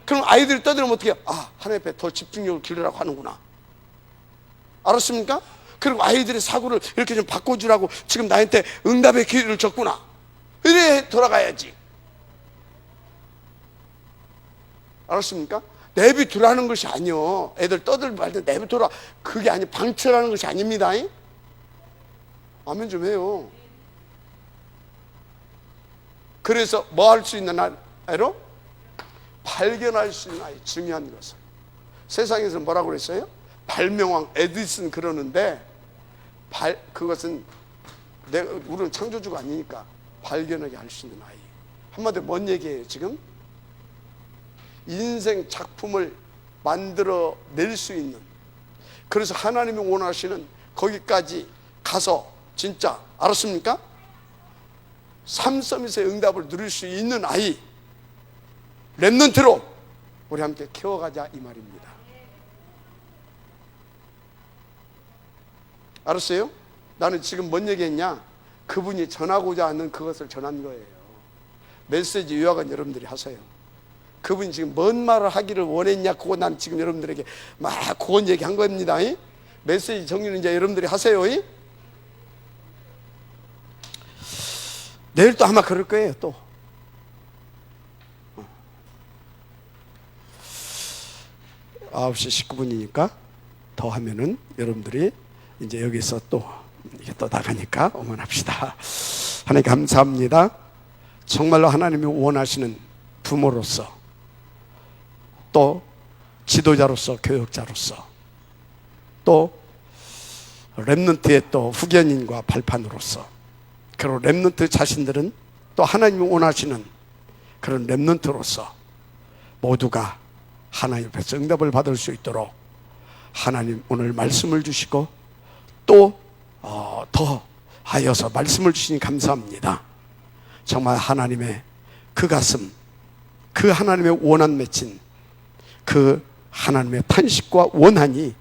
그럼 아이들이 떠들면 어떻게 해요? 아, 하나님 앞에 더 집중력을 기르라고 하는구나. 알았습니까? 그리고 아이들의 사고를 이렇게 좀 바꿔주라고 지금 나한테 응답의 기회를 줬구나. 이래 돌아가야지. 알았습니까? 내비두라는 것이 아니요. 애들 떠들고 할 때 내비두라. 그게 아니, 방치라는 것이 아닙니다. 아멘 좀 해요. 그래서 뭐 할 수 있는 아이로? 발견할 수 있는 아이, 중요한 것을. 세상에서 뭐라고 그랬어요? 발명왕 에디슨 그러는데, 그것은 우리는 창조주가 아니니까 발견하게 할 수 있는 아이. 한마디로 뭔 얘기예요 지금? 인생 작품을 만들어 낼 수 있는, 그래서 하나님이 원하시는 거기까지 가서 진짜, 알았습니까? 삼서밋의 응답을 누릴 수 있는 아이, 렘넌트로 우리 함께 키워가자 이 말입니다. 알았어요? 나는 지금 뭔 얘기했냐? 그분이 전하고자 하는 그것을 전한 거예요. 메시지 요약은 여러분들이 하세요. 그분이 지금 뭔 말을 하기를 원했냐, 그거 난 지금 여러분들에게 막 그건 얘기한 겁니다. 메시지 정리는 이제 여러분들이 하세요. 내일 또 아마 그럴 거예요. 또 9시 19분이니까 더 하면은 여러분들이 이제 여기서 또 이게 또 나가니까 응원합시다. 하나님 감사합니다. 정말로 하나님이 원하시는 부모로서, 또 지도자로서, 교육자로서, 또 렘넌트의 또 후견인과 발판으로서, 그리고 렘넌트 자신들은 또 하나님이 원하시는 그런 렘넌트로서 모두가 하나님 앞에서 응답을 받을 수 있도록 하나님 오늘 말씀을 주시고 또 더 하여서 말씀을 주시니 감사합니다. 정말 하나님의 그 가슴, 그 하나님의 원한 맺힌 그 하나님의 탄식과 원한이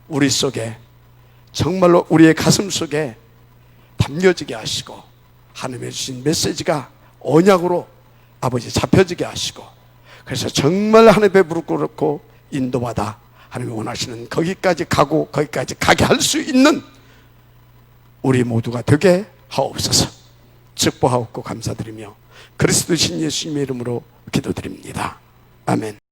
우리 속에, 정말로 우리의 가슴 속에 담겨지게 하시고, 하나님의 주신 메시지가 언약으로 아버지 잡혀지게 하시고, 그래서 정말 하나님 앞에 무릎 꿇고 인도받아 하나님이 원하시는 거기까지 가고 거기까지 가게 할 수 있는 우리 모두가 되게 하옵소서. 축복하옵고 감사드리며 그리스도 신 예수님의 이름으로 기도드립니다. 아멘.